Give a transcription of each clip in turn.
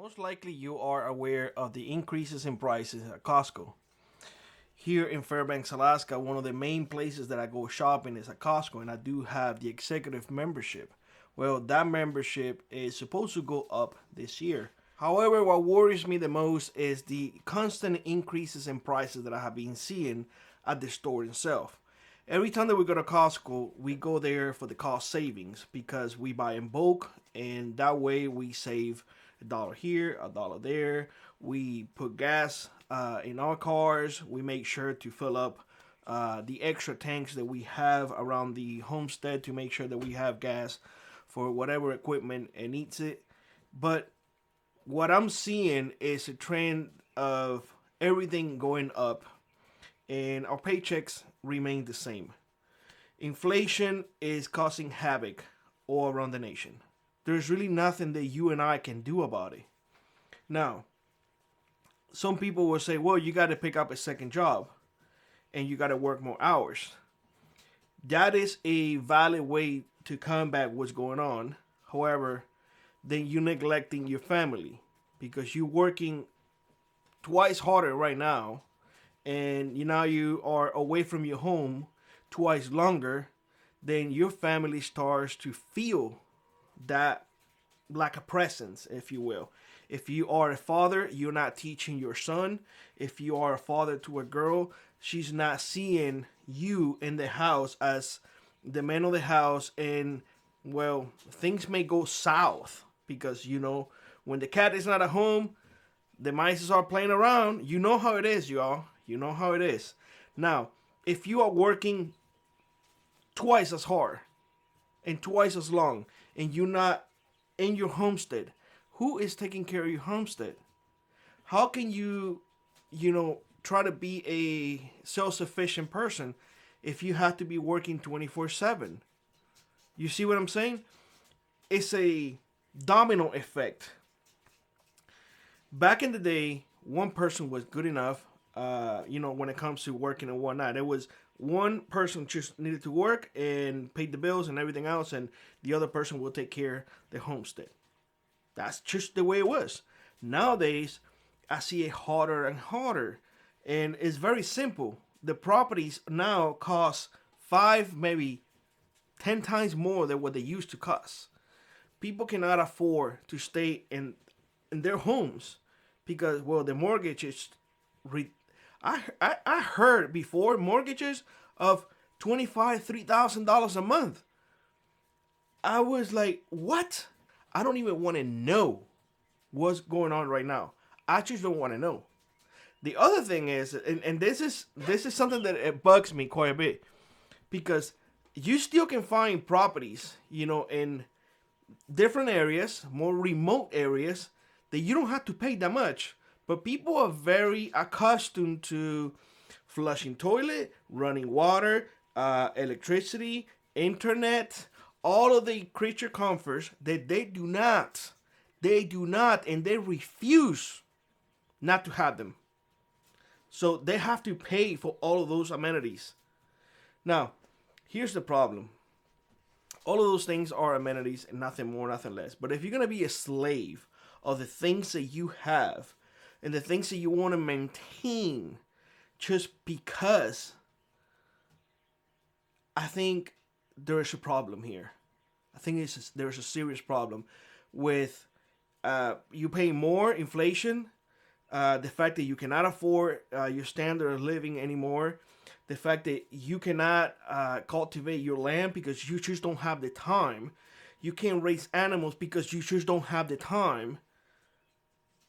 Most likely you are aware of the increases in prices at Costco. Here in Fairbanks, Alaska, one of the main places that I go shopping is at Costco, and I do have the executive membership. Well, that membership is supposed to go up this year. However, what worries me the most is the constant increases in prices that I have been seeing at the store itself. Every time that we go to Costco, we go there for the cost savings because we buy in bulk, and that way we save $1 here, $1 there. We put gas in our cars. We make sure to fill up the extra tanks that we have around the homestead to make sure that we have gas for whatever equipment it needs it. But what I'm seeing is a trend of everything going up and our paychecks remain the same. Inflation is causing havoc all around the nation. There's really nothing that you and I can do about it. Now, some people will say, well, you got to pick up a second job and you got to work more hours. That is a valid way to combat what's going on. However, then you're neglecting your family because you're working twice harder right now, and you are away from your home twice longer. Then your family starts to feel that lack of presence, if you will. If you are a father, you're not teaching your son. If you are a father to a girl, she's not seeing you in the house as the man of the house. And, well, things may go south because, when the cat is not at home, the mice are playing around. You know how it is, y'all. You know how it is. Now, if you are working twice as hard and twice as long and you're not in your homestead, who is taking care of your homestead? How can you, try to be a self-sufficient person if you have to be working 24/7? You see what I'm saying? It's a domino effect. Back in the day, one person was good enough, when it comes to working and whatnot. There was one person just needed to work and pay the bills and everything else, and the other person will take care of the homestead. That's just the way it was. Nowadays, I see it harder and harder, and it's very simple. The properties now cost 5, maybe 10 times more than what they used to cost. People cannot afford to stay in their homes because, well, the mortgage is. I heard before mortgages of $3,000 a month. I was like, what? I don't even want to know what's going on right now. I just don't want to know. The other thing is, and this is something that it bugs me quite a bit, because you still can find properties, in different areas, more remote areas, that you don't have to pay that much. But people are very accustomed to flushing toilet, running water, electricity, internet, all of the creature comforts that they do not, and they refuse not to have them. So they have to pay for all of those amenities. Now, here's the problem. All of those things are amenities and nothing more, nothing less. But if you're going to be a slave of the things that you have and the things that you want to maintain just because, I think there is a problem here. I think there's a serious problem with you paying more, inflation, the fact that you cannot afford your standard of living anymore, the fact that you cannot cultivate your land because you just don't have the time. You can't raise animals because you just don't have the time.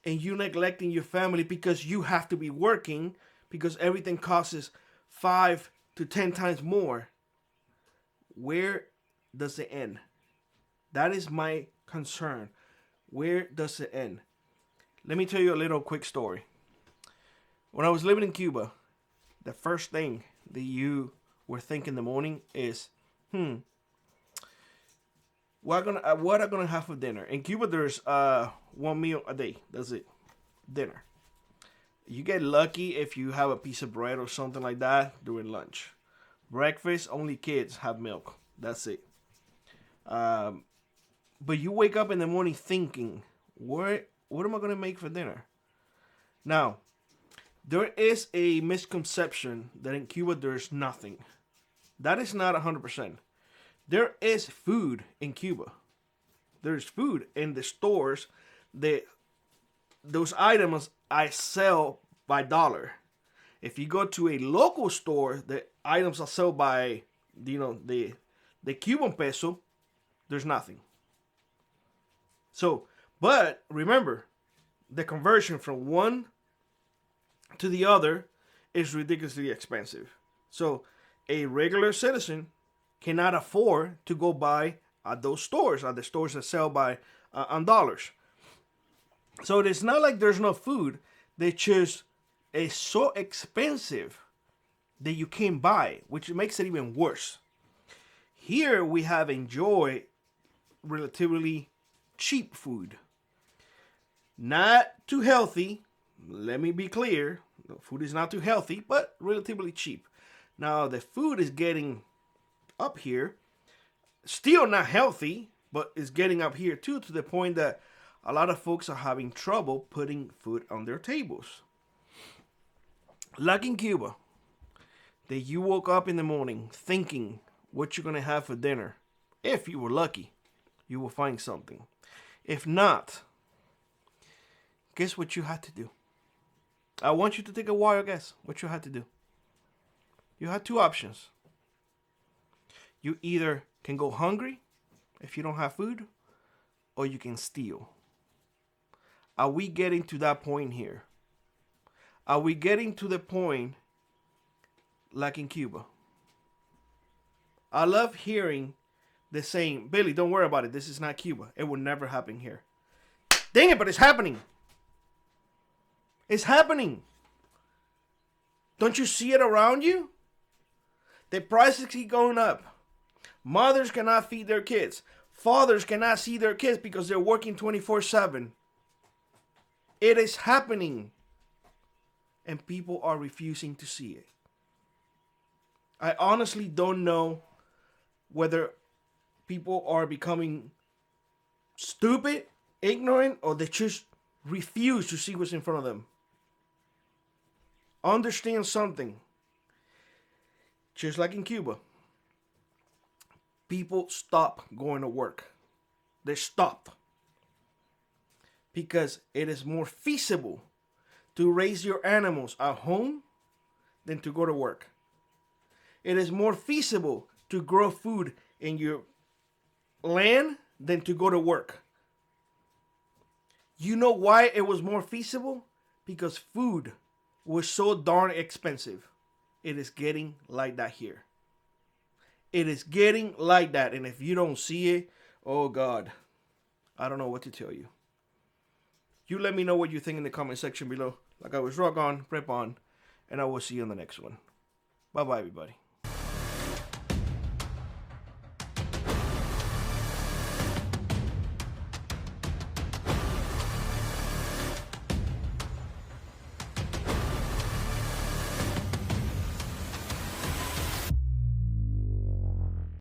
And you neglecting your family because you have to be working because everything costs 5 to 10 times more. Where does it end? That is my concern. Where does it end? Let me tell you a little quick story. When I was living in Cuba, the first thing that you were thinking in the morning is, what am I gonna have for dinner? In Cuba, there's one meal a day. That's it, dinner. You get lucky if you have a piece of bread or something like that during lunch. Breakfast, only kids have milk. That's it. But you wake up in the morning thinking, what am I gonna make for dinner. Now, there is a misconception that in Cuba there's nothing. That is not 100%. There is food in Cuba. There's food in the stores. Those items I sell by dollar. If you go to a local store, the items are sold by, the Cuban peso. There's nothing. So, but remember, the conversion from one to the other is ridiculously expensive. So, a regular citizen cannot afford to go buy at those stores, at the stores that sell by on dollars. So it's not like there's no food. They just it's so expensive that you can't buy, which makes it even worse. Here we have enjoyed relatively cheap food. Not too healthy. Let me be clear. The food is not too healthy, but relatively cheap. Now the food is getting up here. Still not healthy, but it's getting up here too, to the point that a lot of folks are having trouble putting food on their tables. Like in Cuba, that you woke up in the morning thinking what you're going to have for dinner. If you were lucky, you will find something. If not, guess what you had to do? I want you to take a wild guess what you had to do. You had two options. You either can go hungry if you don't have food, or you can steal. Are we getting to that point here? Are we getting to the point like in Cuba? I love hearing the saying, Billy, don't worry about it. This is not Cuba. It will never happen here. Dang it, but it's happening. It's happening. Don't you see it around you? The prices keep going up. Mothers cannot feed their kids. Fathers cannot see their kids because they're working 24/7. It is happening. And people are refusing to see it. I honestly don't know whether people are becoming stupid, ignorant, or they just refuse to see what's in front of them. Understand something. Just like in Cuba, people stop going to work. They stop. Because it is more feasible to raise your animals at home than to go to work. It is more feasible to grow food in your land than to go to work. You know why it was more feasible? Because food was so darn expensive. It is getting like that here. It is getting like that. And if you don't see it, oh God, I don't know what to tell you. You let me know what you think in the comment section below. Like I was rock on, prep on, and I will see you on the next one. Bye-bye, everybody.